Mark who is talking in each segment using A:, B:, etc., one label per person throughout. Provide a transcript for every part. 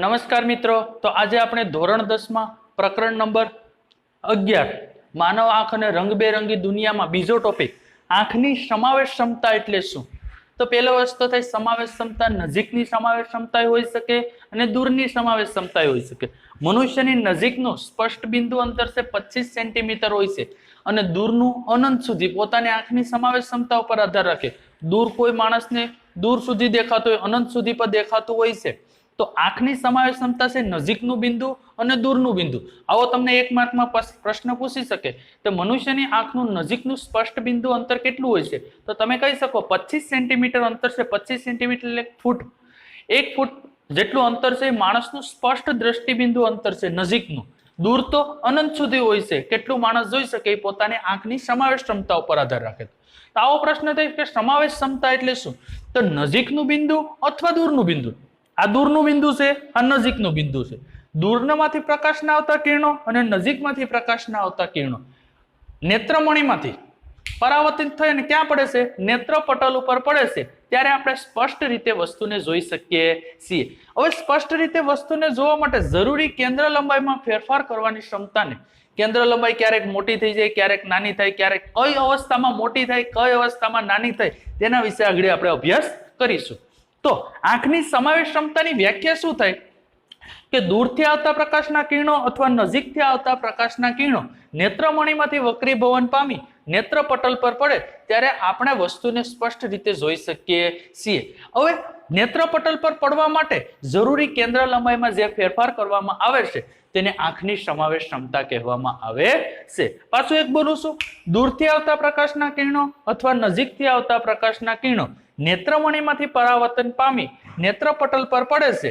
A: નમસ્કાર મિત્રો, તો આજે આપણે ધોરણ 10 માં પ્રકરણ નંબર 11 માનવ આંખ અને રંગબેરંગી દુનિયામાં બીજો ટોપિક આંખની સમાવેશ ક્ષમતા એટલે શું. તો પહેલો વસ્તુ થાય સમાવેશ ક્ષમતા. નજીકની સમાવેશ ક્ષમતા હોઈ શકે અને દૂરની સમાવેશ ક્ષમતા હોઈ શકે. મનુષ્યની નજીકનું સ્પષ્ટ બિંદુ અંતર છે 25 સેન્ટીમીટર હોય છે અને દૂરનું અનંત સુધી પોતાની આંખની સમાવેશ ક્ષમતા ઉપર આધાર રાખે. દૂર કોઈ માણસને દૂર સુધી દેખાતો હોય, અનંત સુધી પણ દેખાતું હોય છે. તો આંખની સમાવેશ ક્ષમતા છે નજીકનું બિંદુ અને દૂરનું બિંદુ. આવો તમને 1 માર્કમાં પ્રશ્ન પૂછી શકે તો મનુષ્યની આંખનું નજીકનું સ્પષ્ટ બિંદુ અંતર કેટલું હોય છે? તો તમે કહી શકો 25 સેન્ટીમીટર અંતર છે. 25 સેન્ટીમીટર એટલે ફૂટ. 1 ફૂટ જેટલું અંતર છે એ માણસનું સ્પષ્ટ દ્રષ્ટિબિંદુ અંતર છે નજીકનું. દૂર તો અનંત સુધી હોય છે. કેટલું માણસ જોઈ શકે એ પોતાની આંખની સમાવેશ ક્ષમતા ઉપર આધાર રાખે. તો આવો પ્રશ્ન થાય કે સમાવેશ ક્ષમતા એટલે શું? તો નજીકનું બિંદુ અથવા દૂરનું બિંદુ. આ દૂરનું બિંદુ છે, આ નજીકનું બિંદુ છે. દૂરમાંથી પ્રકાશના આવતા કિરણો અને નજીકમાંથી પ્રકાશના આવતા કિરણો નેત્રમણીમાંથી પરાવર્તિત થઈ અને ક્યાં પડે છે? નેત્રપટલ ઉપર પડે છે. ત્યારે આપણે સ્પષ્ટ રીતે વસ્તુને જોઈ શકીએ છીએ. હવે સ્પષ્ટ રીતે વસ્તુને જોવા માટે જરૂરી કેન્દ્ર લંબાઈમાં ફેરફાર કરવાની ક્ષમતાને, કેન્દ્ર લંબાઈ ક્યારેક મોટી થઈ જાય, ક્યારેક નાની થાય, ક્યારેક કઈ અવસ્થામાં મોટી થાય, કઈ અવસ્થામાં નાની થાય, તેના વિશે આગળ આપણે અભ્યાસ કરીશું. તો આંખની સમાવેશ ક્ષમતાની વ્યાખ્યા શું થાય કે દૂરથી આવતા પ્રકાશના કિરણો અથવા નજીકથી આવતા પ્રકાશના કિરણો નેત્રમણીમાંથી વક્રીભવન પામી નેત્રપટલ પર પડે ત્યારે આપણે વસ્તુને સ્પષ્ટ રીતે જોઈ શકીએ છીએ. હવે નેત્રપટલ પર પડવા માટે જરૂરી કેન્દ્ર લંબાઈમાં જે ફેરફાર કરવામાં આવે છે તેને આંખની સમાવેશ ક્ષમતા કહેવામાં આવે છે. પાછું એક બોલું છું, દૂરથી આવતા પ્રકાશના કિરણો અથવા નજીકથી આવતા પ્રકાશના કિરણો નેત્રમણીમાંથી પરાવર્તન પામી નેત્રપટલ પર પડે છે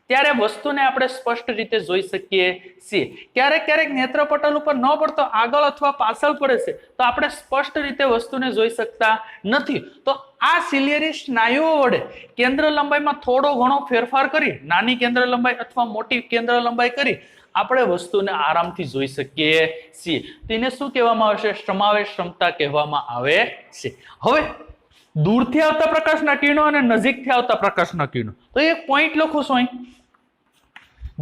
A: ત્યારે વસ્તુને આપણે સ્પષ્ટ રીતે જોઈ શકીએ છીએ. ક્યારેક ક્યારેક નેત્રપટલ ઉપર ન પડતો આગળ અથવા પાછળ પડે છે તો આપણે સ્પષ્ટ રીતે વસ્તુને જોઈ શકતા નથી. તો આ સિલિયરી સ્નાયુઓ વડે કેન્દ્ર લંબાઈમાં થોડો ઘણો ફેરફાર કરી, નાની કેન્દ્ર લંબાઈ અથવા મોટી કેન્દ્ર લંબાઈ કરી આપણે વસ્તુને આરામથી જોઈ શકીએ છીએ. તેને શું કહેવામાં આવે છે? સમાવેશ ક્ષમતા કહેવામાં આવે છે. હવે દૂરથી આવતા પ્રકાશના કિરણો અને નજીકથી આવતા પ્રકાશના કિરણો, તો એક પોઈન્ટ લખું છું અહીં.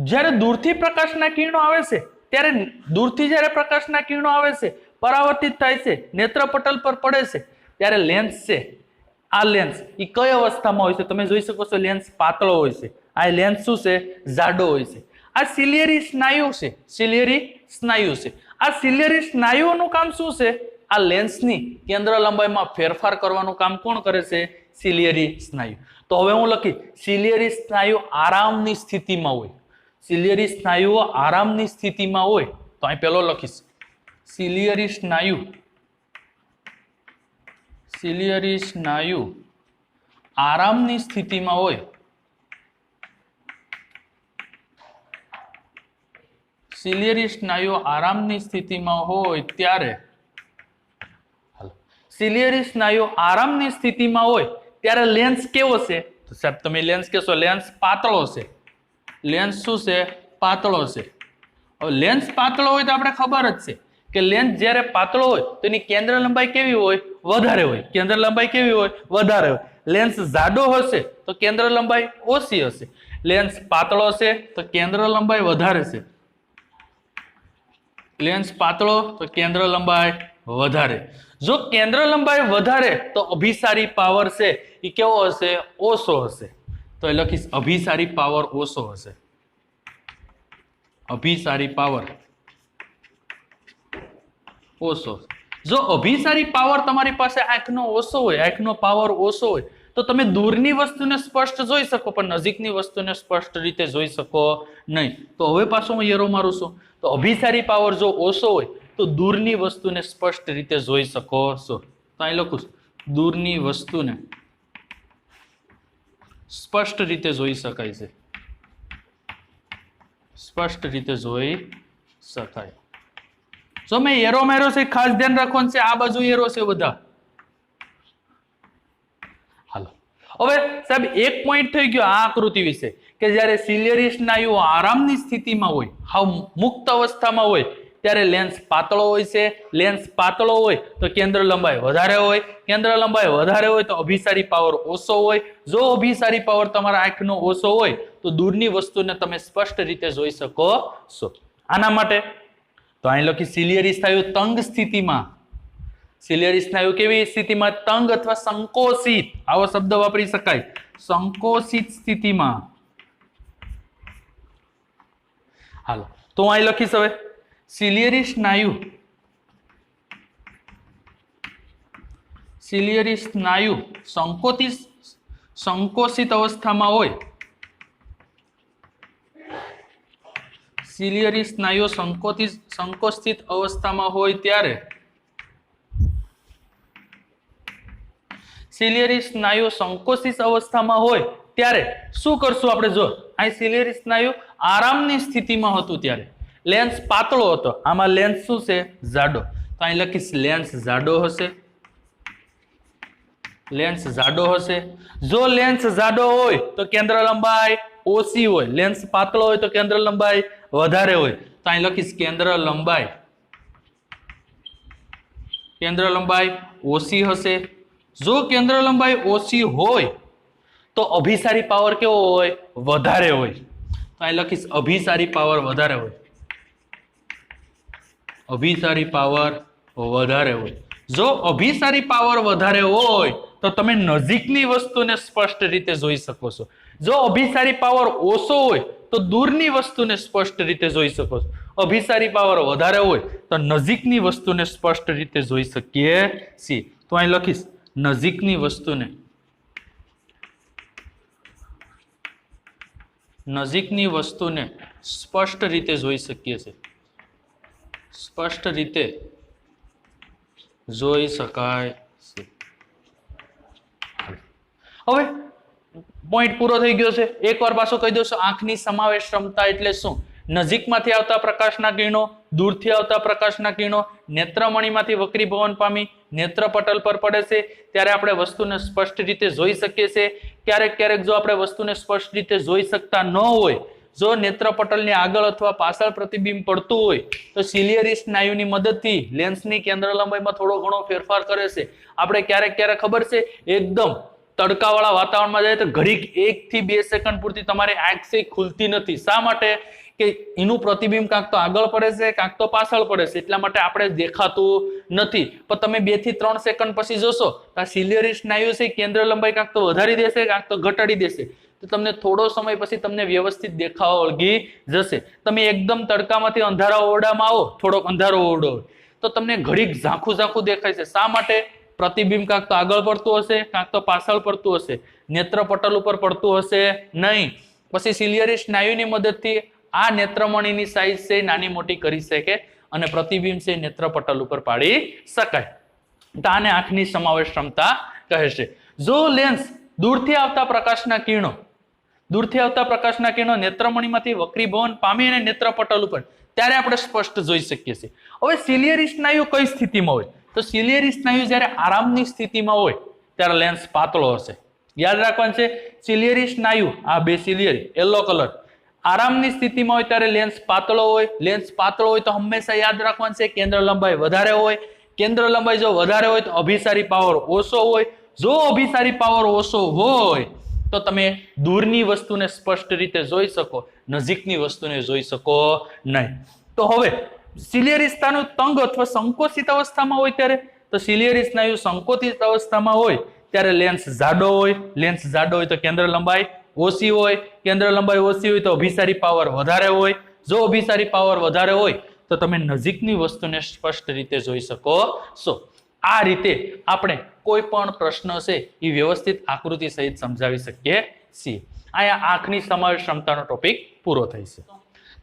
A: જ્યારે દૂરથી પ્રકાશના કિરણો આવે છે ત્યારે દૂરથી જ્યારે પ્રકાશના કિરણો આવે છે, પરાવર્તિત થાય છે, નેત્રપટલ પર પડે છે ત્યારે લેન્સ છે, આ લેન્સ એ કઈ અવસ્થામાં હોય છે? તમે જોઈ શકો છો લેન્સ પાતળો હોય છે. આ લેન્સ શું છે? જાડો હોય છે. આ સિલિયરી સ્નાયુ છે, સિલિયરી સ્નાયુ છે. આ સિલિયરી સ્નાયુઓનું કામ શું છે? આ લેન્સની કેન્દ્ર લંબાઈમાં ફેરફાર કરવાનું કામ કોણ કરે છે? સિલિયરી સ્નાયુ. તો હવે હું લખી સિલિયરી સ્નાયુ આરામની સ્થિતિમાં હોય. સિલિયરી સ્નાયુઓ આરામની સ્થિતિમાં હોય તો અહીં પેલો લખીશ સિલિયરી સ્નાયુ. સિલિયરી સ્નાયુ આરામની સ્થિતિમાં હોય. સિલિયરી સ્નાયુ આરામની સ્થિતિમાં હોય ત્યારે સિલિયરી સ્નાયુ આરામની સ્થિતિમાં હોય ત્યારે લેન્સ કેવો છે? તો સાહેબ તમે લેન્સ કહેશો લેન્સ પાતળો છે. લેન્સ શું છે? પાતળો છે. હવે લેન્સ પાતળો હોય તો આપણે ખબર જ છે કે લેન્સ જ્યારે પાતળો હોય તો એની કેન્દ્ર લંબાઈ કેવી હોય? વધારે હોય. કેન્દ્ર લંબાઈ કેવી હોય? વધારે હોય. લેન્સ જાડો હશે તો કેન્દ્ર લંબાઈ ઓછી હશે. લેન્સ પાતળો છે તો કેન્દ્ર લંબાઈ વધારે છે. લેન્સ પાતળો તો કેન્દ્ર લંબાઈ વધારે. જો કેન્દ્ર લંબાઈ વધારે તો અભિસારી પાવર છે એ કેવો હશે? ઓછો હશે. તો એ લખીશ અભિસારી પાવર ઓછો હશે. અભિસારી પાવર ઓછો. જો અભિસારી પાવર તમારી પાસે આંખનો ઓછો હોય, આંખનો પાવર ઓછો હોય તો તમે દૂરની વસ્તુને સ્પષ્ટ જોઈ શકો પણ નજીકની વસ્તુને સ્પષ્ટ રીતે જોઈ શકો નહીં. તો હવે પાછો હું એરો મારું છું. તો અભિસારી પાવર જો ઓછો હોય તો દૂરની વસ્તુને સ્પષ્ટ રીતે જોઈ શકો છો. તો અહીં લખું દૂરની વસ્તુને સ્પષ્ટ રીતે જોઈ શકાય છે. સ્પષ્ટ રીતે જોઈ શકાય. જો મેં એરો માર્યો છે ખાસ ધ્યાન રાખવાનું છે. આ બાજુ એરો છે બધા. હાલો હવે સાહેબ એક પોઈન્ટ થઈ ગયો આ આકૃતિ વિશે કે જ્યારે સિલિયરી સ્નાયુ આરામની સ્થિતિમાં હોય, હાવ મુક્ત અવસ્થામાં હોય ત્યારે લેન્સ પાતળો હોય છે. લેન્સ પાતળો હોય તો કેન્દ્ર લંબાઈ વધારે હોય. કેન્દ્ર લંબાઈ વધારે હોય તો અભિસારી પાવર ઓછો હોય. જો અભિસારી પાવર તમારા આંખનો ઓછો હોય તો તો દૂરની વસ્તુને તમે સ્પષ્ટ રીતે જોઈ શકો છો. આના માટે તો અહીં લખી સિલિયરી સ્નાયુ તંગ સ્થિતિમાં, સિલિયરી સ્નાયુ કેવી સ્થિતિમાં? તંગ અથવા સંકોચિત, આવો શબ્દ વાપરી શકાય, સંકોચિત સ્થિતિમાં. હાલો તો હું અહીં લખીશ હવે સિલિયરી સ્નાયુ, સિલિયરી સ્નાયુ સંકોચિત અવસ્થામાં હોય, સિલિયરી સ્નાયુ સંકોચિત અવસ્થામાં હોય ત્યારે, સિલિયરી સ્નાયુ સંકોચિત અવસ્થામાં હોય ત્યારે શું કરશું આપણે? જો અહીં સિલિયરી સ્નાયુ આરામની સ્થિતિમાં હતું ત્યારે લેન્સ પાતળો હતો, આમાં લેન્સ શું છે? જાડો. તો અહીં લખીશ લેન્સ જાડો હશે, લેન્સ જાડો હશે. જો લેન્સ જાડો હોય તો કેન્દ્ર લંબાઈ ઓછી હોય, લેન્સ પાતળો હોય તો કેન્દ્ર લંબાઈ વધારે હોય. તો અહીં લખીશ કેન્દ્ર લંબાઈ ઓછી હશે. જો કેન્દ્ર લંબાઈ ઓછી હોય તો અભિસારી પાવર કેવો હોય? વધારે હોય. તો અહીં લખીશ અભિસારી પાવર વધારે હોય, અભિસારી પાવર વધારે હોય. જો અભિસારી પાવર વધારે હોય તો તમે નજીકની વસ્તુને સ્પષ્ટ રીતે જોઈ શકો છો. જો અભિસારી પાવર ઓછો હોય તો દૂરની વસ્તુને સ્પષ્ટ રીતે જોઈ શકો છો. અભિસારી પાવર વધારે હોય તો નજીકની વસ્તુને સ્પષ્ટ રીતે જોઈ શકીએ છીએ. તો અહીં લખીશ નજીકની વસ્તુને, નજીકની વસ્તુને સ્પષ્ટ રીતે જોઈ શકીએ છીએ, સ્પષ્ટ રીતે જોઈ શકાય છે. હવે પોઈન્ટ પૂરો થઈ ગયો છે. એકવાર પાછો કહી દઉં છું, આંખની સમાવેશ ક્ષમતા એટલે શું? નજીકમાંથી આવતા પ્રકાશના કિરણો, દૂરથી આવતા પ્રકાશના કિરણો નેત્રમણીમાંથી વક્રીભવન પામી નેત્રપટલ પર પડે છે ત્યારે આપણે વસ્તુને સ્પષ્ટ રીતે જોઈ શકીએ છીએ. ક્યારેક જો આપણે વસ્તુને સ્પષ્ટ રીતે જોઈ શકતા ન હોય, જો નેત્રપટલની આગળ અથવા પાછળ પ્રતિબિંબ પડતું હોય તો સિલિયરી સ્નાયુની મદદથી લેન્સની કેન્દ્ર લંબાઈમાં થોડો ઘણો ફેરફાર કરે છે. આપણે ક્યારેક ખબર છે એકદમ તડકાવાળા વાતાવરણમાં જાય તો ઘડીક 1 થી 2 સેકન્ડ પૂરતી તમારી આંખ છે ખુલતી નથી. શા માટે? કે એનું પ્રતિબિંબ કાંક તો આગળ પડે છે, કાંક તો પાછળ પડે છે, એટલા માટે આપણે દેખાતું નથી. પણ તમે 2 થી 3 સેકન્ડ પછી જોશો તો આ સિલિયરી સ્નાયુ છે કેન્દ્ર લંબાઈ કાંક તો વધારી દેશે, કાંક તો ઘટાડી દેશે. તો તમને થોડો સમય પછી તમને વ્યવસ્થિત દેખાવા વળગી જશે. તમે એકદમ તડકામાંથી અંધારા ઓરડામાં આવો, થોડોક અંધારો ઓરડો તો તમને ઘડીક ઝાંખું દેખાય છે. શા માટે? પ્રતિબિંબ કાંક તો આગળ પડતું હશે, કાંક તો પાછળ પડતું હશે, નેત્રપટલ ઉપર પડતું હશે નહીં. પછી સિલિયરી સ્નાયુની મદદથી આ નેત્રમણીની સાઈઝ છે નાની મોટી કરી શકે અને પ્રતિબિંબ છે નેત્રપટલ ઉપર પાડી શકાય. તો આને આંખની સમાવેશ ક્ષમતા કહે છે. જો લેન્સ દૂરથી આવતા પ્રકાશના કિરણો, દૂરથી આવતા પ્રકાશના કિરણો નેત્રમણીમાંથી વક્રીભવન પામી અને નેત્રપટલ ઉપર ત્યારે આપણે સ્પષ્ટ જોઈ શકીએ છીએ. હવે સિલિયરી સ્નાયુ કઈ સ્થિતિમાં હોય? તો સિલિયરી સ્નાયુ જ્યારે આરામની સ્થિતિમાં હોય ત્યારે લેન્સ પાતળો હશે. યાદ રાખવાનું છે સિલિયરી સ્નાયુ, આ બે સિલિયરી યલો કલર, આરામની સ્થિતિમાં હોય ત્યારે લેન્સ પાતળો હોય. લેન્સ પાતળો હોય તો હંમેશા યાદ રાખવાનું છે કેન્દ્ર લંબાઈ વધારે હોય. કેન્દ્ર લંબાઈ જો વધારે હોય તો અભિસારી પાવર ઓછો હોય. જો અભિસારી પાવર ઓછો હોય તો તમે દૂરની વસ્તુને સ્પષ્ટ રીતે જોઈ શકો, નજીકની વસ્તુને જોઈ શકો નહીં. તો હવે સિલિયરી સ્નાયુ તંગ અથવા સંકોચિત અવસ્થામાં હોય ત્યારે, તો સિલિયરી સ્નાયુ સંકોચિત અવસ્થામાં હોય ત્યારે લેન્સ જાડો હોય. લેન્સ જાડો હોય તો કેન્દ્ર લંબાઈ ઓછી હોય. કેન્દ્ર લંબાઈ ઓછી હોય તો અભિસારી પાવર વધારે હોય. જો અભિસારી પાવર વધારે હોય તો તમે નજીકની વસ્તુને સ્પષ્ટ રીતે જોઈ શકો છો. આ રીતે આપણે કોઈ પણ પ્રશ્ન છે એ વ્યવસ્થિત આકૃતિ સહિત સમજાવી શકીએ છીએ. અહીંયા આંખની સમાવેશ ક્ષમતાનો ટોપિક પૂરો થાય છે.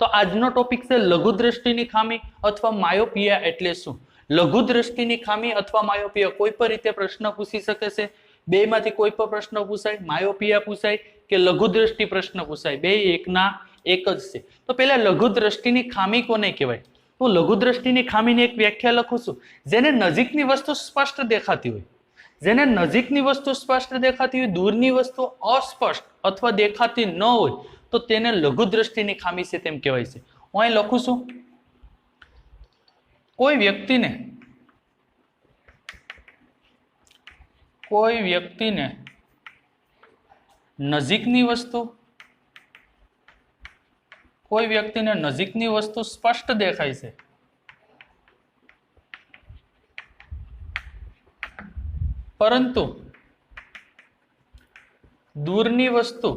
A: તો આજનો ટોપિક છે લઘુ દ્રષ્ટિની ખામી અથવા માયોપિયા એટલે શું? લઘુ દ્રષ્ટિની ખામી અથવા માયોપિયા કોઈ પણ રીતે પ્રશ્ન પૂછી શકે છે. બેમાંથી કોઈ પણ પ્રશ્ન પૂછાય, માયોપિયા પૂછાય કે લઘુ દ્રષ્ટિ પ્રશ્ન પૂછાય, બે એકના એક જ છે. તો પહેલા લઘુ દ્રષ્ટિની ખામી કોને કહેવાય? હું લઘુ દ્રષ્ટિની ખામીની એક વ્યાખ્યા લખું છું. જેને નજીકની વસ્તુ સ્પષ્ટ દેખાતી હોય, જેને નજીકની વસ્તુ સ્પષ્ટ દેખાતી હોય, દૂરની વસ્તુ અસ્પષ્ટ અથવા દેખાતી ન હોય તો તેને લઘુ દ્રષ્ટિની ખામી છે તેમ કહેવાય છે. હું અહીં લખું છું, કોઈ વ્યક્તિને નજીકની વસ્તુ કોઈ વ્યક્તિને નજીકની વસ્તુ સ્પષ્ટ દેખાય છે, પરંતુ દૂરની વસ્તુ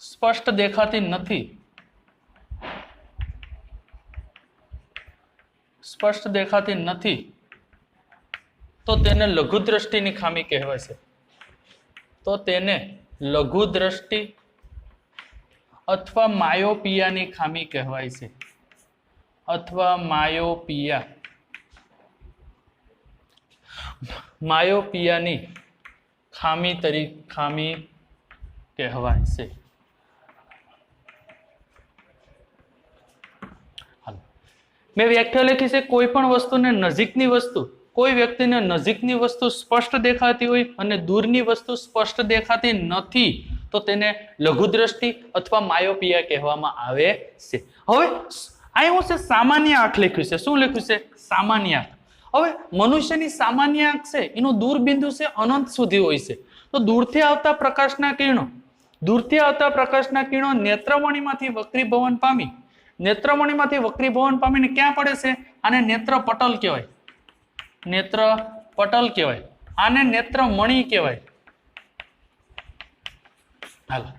A: સ્પષ્ટ દેખાતી નથી, સ્પષ્ટ દેખાતી નથી, તો તેને લઘુ દ્રષ્ટિની ખામી કહેવાય છે. તો તેને લઘુ દ્રષ્ટિ અથવા માયોપિયાની ખામી કહેવાય છે, અથવા માયોપિયાની ખામી કહેવાય છે. મેં વ્યાખ્યા લખી છે, કોઈ પણ વસ્તુને નજીકની વસ્તુ, કોઈ વ્યક્તિને નજીકની વસ્તુ સ્પષ્ટ દેખાતી હોય અને દૂરની વસ્તુ સ્પષ્ટ દેખાતી નથી, તો તેને લઘુ દ્રષ્ટિ અથવા માયોપિયા કહેવામાં આવે છે. હવે અહીં હું છે સામાન્ય આંખ લખ્યું છે. શું લખ્યું છે? સામાન્ય આંખ. હવે મનુષ્યની સામાન્ય આંખ છે એનું દૂર બિંદુ છે અનંત સુધી હોય છે. તો દૂરથી આવતા પ્રકાશના કિરણો નેત્રમણીમાંથી વક્રીભવન પામી, નેત્રમણીમાંથી વક્રીભવન પામીને ક્યાં પડે છે? આને નેત્રપટલ કહેવાય, નેત્રપટલ કહેવાય, આને નેત્રમણી કહેવાય. હાલો,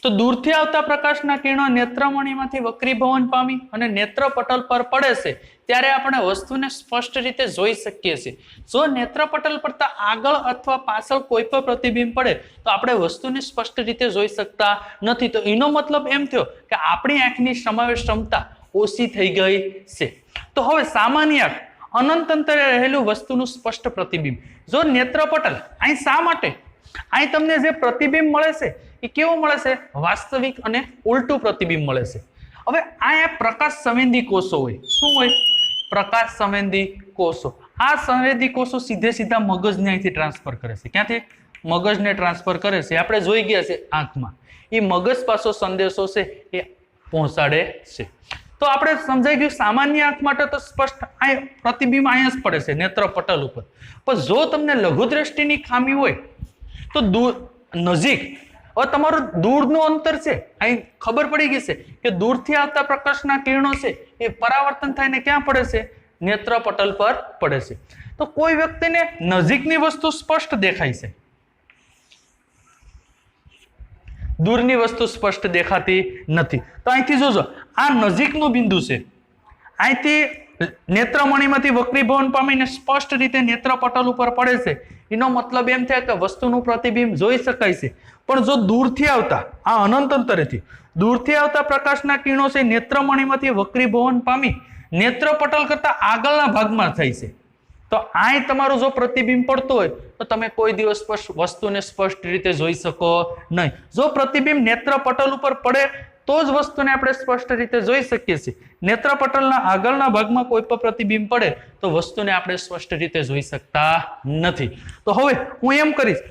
A: તો દૂરથી આવતા પ્રકાશના કિરણો નેત્રમણીમાંથી વક્રીભવન પામી અને નેત્રપટલ પર પડે છે ત્યારે આપણે વસ્તુને સ્પષ્ટ રીતે જોઈ શકીએ છીએ. જો નેત્રપટલ પડતા આગળ અથવા પાછળ કોઈ પણ પ્રતિબિંબ પડે તો આપણે વસ્તુને સ્પષ્ટ રીતે જોઈ શકતા નથી. તો એનો મતલબ એમ થયો કે આપણી આંખની સમાવેશ ક્ષમતા ઓછી થઈ ગઈ છે. તો હવે સામાન્ય આંખ અનંત અંતરે રહેલું વસ્તુનું સ્પષ્ટ પ્રતિબિંબ. જો નેત્રપટલ અહીં શા માટે અહીં તમને જે પ્રતિબિંબ મળે છે એ કેવું મળે છે? વાસ્તવિક અને ઉલટું પ્રતિબિંબ મળે છે. હવે આ પ્રકાશ સંવેદી કોષો હોય. શું હોય? પ્રકાશ સંવેદી કોષો. આ સંવેદી કોષો સીધા મગજને અહીંથી ટ્રાન્સફર કરે છે. ક્યાંથી? મગજને ટ્રાન્સફર કરે છે. આપણે જોઈ ગયા છે આંખમાં એ મગજ પાછો સંદેશો છે એ પહોંચાડે છે. તો આપણે સમજાઈ ગયું સામાન્ય આંખ માટે તો સ્પષ્ટ પ્રતિબિંબ અહીંયા જ પડે છે નેત્રપટલ ઉપર. પણ જો તમને લઘુ દ્રષ્ટિની ખામી હોય તો નજીક, હવે તમારું દૂરનું અંતર છે, અહીં ખબર પડી ગઈ છે કે દૂરથી આવતા પ્રકાશના કિરણો છે એ પરાવર્તન થઈને ક્યાં પડે છે? નેત્રપટલ પર પડે છે. તો કોઈ વ્યક્તિને નજીકની વસ્તુ સ્પષ્ટ દેખાય છે, દૂરની વસ્તુ સ્પષ્ટ દેખાતી નથી. તો અહીંથી જોજો, આ નજીકનું બિંદુ છે, અહીંથી નેત્રમણીમાંથી વક્રીભવન પામીને સ્પષ્ટ રીતે નેત્રપટલ ઉપર પડે છે. એનો મતલબ એમ થાય કે વસ્તુનું પ્રતિબિંબ જોઈ શકાય છે. પણ જો દૂરથી આવતા, આ અનંત અંતરેથી દૂરથી આવતા પ્રકાશના કિરણો છે નેત્રમણીમાંથી વક્રીભવન પામી નેત્રપટલ કરતા આગળના ભાગમાં થાય છે, તો અહીં તમારું જો પ્રતિબિંબ પડતું હોય તો તમે કોઈ દિવસ વસ્તુને સ્પષ્ટ રીતે જોઈ શકો નહીં. જો પ્રતિબિંબ નેત્રપટલ ઉપર પડે તો જ વસ્તુને આપણે સ્પષ્ટ રીતે જોઈ શકીએ છીએ. નેત્રપટલના આગળના ભાગમાં કોઈ પણ પ્રતિબિંબ પડે તો વસ્તુને આપણે સ્પષ્ટ રીતે જોઈ શકતા નથી. તો હવે હું એમ કરીશ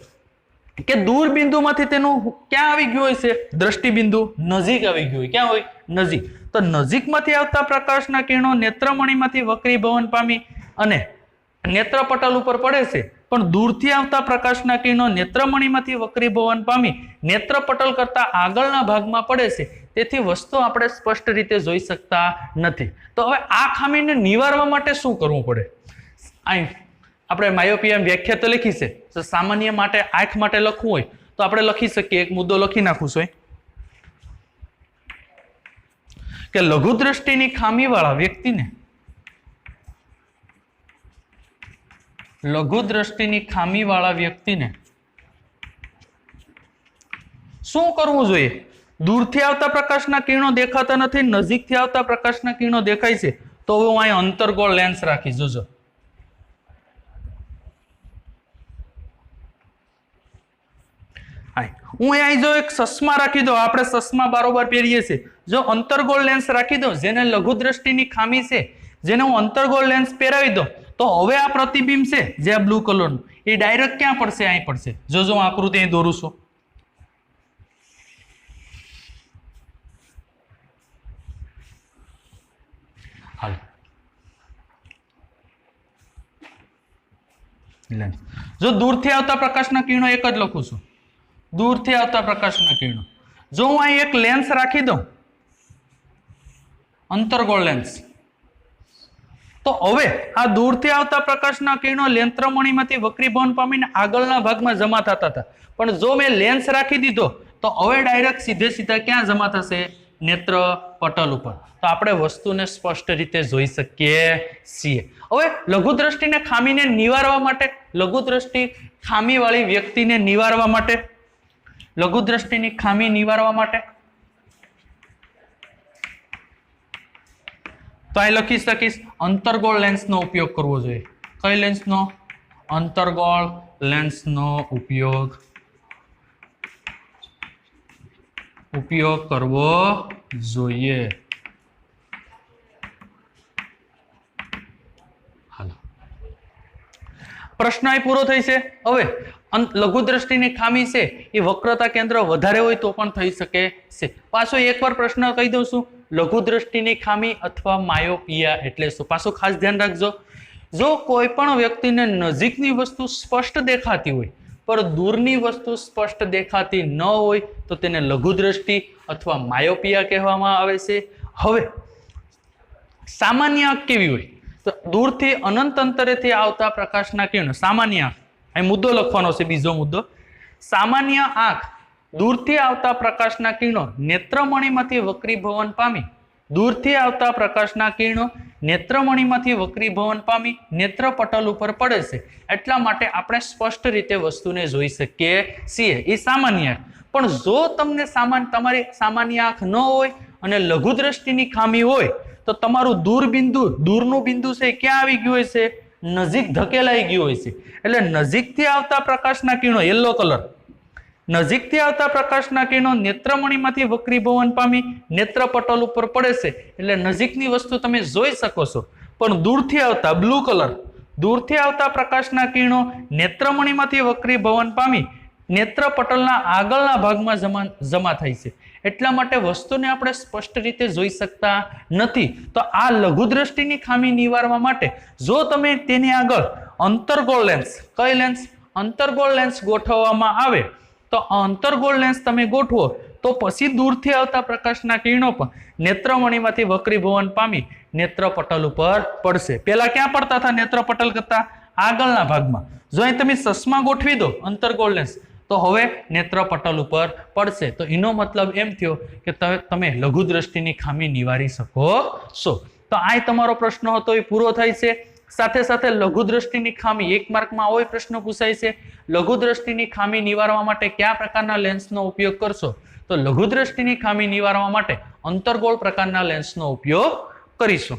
A: કે દૂર બિંદુમાંથી તેનું ક્યાં આવી ગયું હોય છે? દ્રષ્ટિબિંદુ નજીક આવી ગયું હોય. ક્યાં હોય? નજીક. તો નજીકમાંથી આવતા પ્રકાશના કિરણો નેત્રમણીમાંથી વક્રીભવન પામી અને નેત્રપટલ ઉપર પડે છે. પણ દૂરથી આવતા પ્રકાશના કિરણો નેત્રમણીમાંથી વક્રીભવન પામી નેત્રપટલ કરતા આગળના ભાગમાં પડે છે. તેથી વસ્તુ આપણે સ્પષ્ટ રીતે જોઈ શકતા નથી. તો હવે આ ખામીને નિવારવા માટે શું કરવું પડે? અહીં આપણે માયોપિયા વ્યાખ્યા તો લખી છે. તો સામાન્ય માટે આંખ માટે લખવું હોય તો આપણે લખી શકીએ. એક મુદ્દો લખી નાખું છું કે લઘુ દ્રષ્ટિની ખામીવાળા વ્યક્તિને શું કરવું જોઈએ? દૂરથી આવતા પ્રકાશના કિરણો દેખાતા નથી, નજીકથી આવતા પ્રકાશના કિરણો દેખાય છે, તો હું અહીં અંતર્ગોળ લેન્સ રાખી જોજો. હું અહીં જો એક ચશ્મા રાખી દઉં, આપણે ચશ્મા બરોબર પહેરીએ છીએ, જો અંતર્ગોળ લેન્સ રાખી દઉં જેને લઘુ દ્રષ્ટિની ખામી છે, જેને હું અંતર્ગોળ લેન્સ પહેરાવી દઉં, તો હવે આ પ્રતિબિંબ છે જે આ બ્લુ કલરનું એ ડાયરેક્ટ ક્યાં પડશે? અહીં પડશે. જોજો હું આકૃતિ અહીં દોરું છું. હાલ જો દૂરથી આવતા પ્રકાશના કિરણો એક જ લખું છું, દૂરથી આવતા પ્રકાશના કિરણો જો હું અહીં એક લેન્સ રાખી દઉં, અંતર્ગોળ લેન્સ, તો હવે આ દૂરથી આવતા પ્રકાશના કિરણો નેત્રમણીમાંથી વક્રીભવન પામીને આગળના ભાગમાં જમા થતા હતા, પણ જો મેં લેન્સ રાખી દીધો તો હવે ડાયરેક્ટ સીધે સીધા ક્યાં જમા થશે? નેત્ર પટલ ઉપર. તો આપણે વસ્તુને સ્પષ્ટ રીતે જોઈ શકીએ છીએ. હવે લઘુ દ્રષ્ટિને ખામીને નિવારવા માટે, લઘુ દ્રષ્ટિ ખામીવાળી વ્યક્તિને નિવારવા માટે, લઘુ દ્રષ્ટિની ખામી નિવારવા માટે તો અહીં લખી શકીશ અંતર્ગોળ લેન્સનો ઉપયોગ કરવો જોઈએ. કઈ લેન્સનો? અંતર્ગોળ લેન્સનો ઉપયોગ કરવો જોઈએ. હાલો, પ્રશ્ન અહીં પૂરો થઈ છે. હવે લઘુ દ્રષ્ટિની ખામી છે એ વક્રતા કેન્દ્ર વધારે હોય તો પણ થઈ શકે છે. પાછો એકવાર પ્રશ્ન કહી દઉં છું, લઘુ દ્રષ્ટિની ખામી અથવા માયોપિયા એટલે શું? પાછું ખાસ ધ્યાન રાખજો, જો કોઈ પણ વ્યક્તિને નજીકની વસ્તુ સ્પષ્ટ દેખાતી હોય પણ દૂરની વસ્તુ સ્પષ્ટ દેખાતી ન હોય તો તેને લઘુ દ્રષ્ટિ અથવા માયોપિયા કહેવામાં આવે છે. હવે સામાન્ય આંખ કેવી હોય? તો દૂરથી અનંત અંતરેથી આવતા પ્રકાશના કિરણો, સામાન્ય આંખ, અહીં મુદ્દો લખવાનો છે, બીજો મુદ્દો. સામાન્ય આંખ દૂરથી આવતા પ્રકાશના કિરણો નેત્રમણીમાંથી વક્રીભવન પામી, દૂરથી આવતા પ્રકાશના કિરણો નેત્રમણીમાંથી વક્રીભવન પામી નેત્રપટલ ઉપર પડે છે, એટલા માટે આપણે સ્પષ્ટ રીતે વસ્તુને જોઈ શકીએ છીએ. એ સામાન્ય આંખ. પણ જો તમને તમારી સામાન્ય આંખ ન હોય અને લઘુ દ્રષ્ટિની ખામી હોય તો તમારું દૂરનું બિંદુ છે ક્યાં આવી ગયું હોય છે? નજીક ધકેલાઈ ગયું હોય છે. એટલે નજીકથી આવતા પ્રકાશના કિરણો, યલો કલર, નજીકથી આવતા પ્રકાશના કિરણો નેત્રમણીમાંથી વક્રીભવન પામી નેત્રપટલ ઉપર પડે છે, એટલે નજીકની વસ્તુ તમે જોઈ શકો છો. પણ દૂરથી આવતા, બ્લુ કલર, દૂરથી આવતા પ્રકાશના કિરણો નેત્રમણીમાંથી વક્રીભવન પામી નેત્રપટલના આગળના ભાગમાં જમા થાય છે, એટલા માટે વસ્તુને આપણે સ્પષ્ટ રીતે જોઈ શકતા નથી. તો આ લઘુ દ્રષ્ટિની ખામી નિવારવા માટે જો તમે તેની આગળ અંતર્ગોળ લેન્સ, કઈ લેન્સ? અંતર્ગોળ લેન્સ ગોઠવવામાં આવે તો અંતર્ગોળ લેન્સ તમે ગોઠવો તો પછી દૂરથી આવતા પ્રકાશના કિરણો પણ નેત્રમણીમાંથી વક્રીભવન પામી નેત્રપટલ ઉપર પડશે. પહેલા ક્યાં પડતા હતા? નેત્રપટલ કરતા આગળના ભાગમાં. જો અહીં તમે ચશ્મા ગોઠવી દો અંતર્ગોળ લેન્સ તો હવે નેત્રપટલ ઉપર પડશે. તો એનો મતલબ એમ થયો કે તમે લઘુ દ્રષ્ટિની ખામી નિવારી શકો છો. તો આ તમારો પ્રશ્ન હતો એ પૂરો થાય છે. સાથે સાથે લઘુ દ્રષ્ટિની ખામી, 1 માર્કમાં આવો પ્રશ્ન પૂછાય છે, લઘુ દ્રષ્ટિની ખામી નિવારવા માટે કયા પ્રકારના લેન્સનો ઉપયોગ કરશો? તો લઘુ દ્રષ્ટિની ખામી નિવારવા માટે અંતર્ગોળ પ્રકારના લેન્સનો ઉપયોગ કરીશું.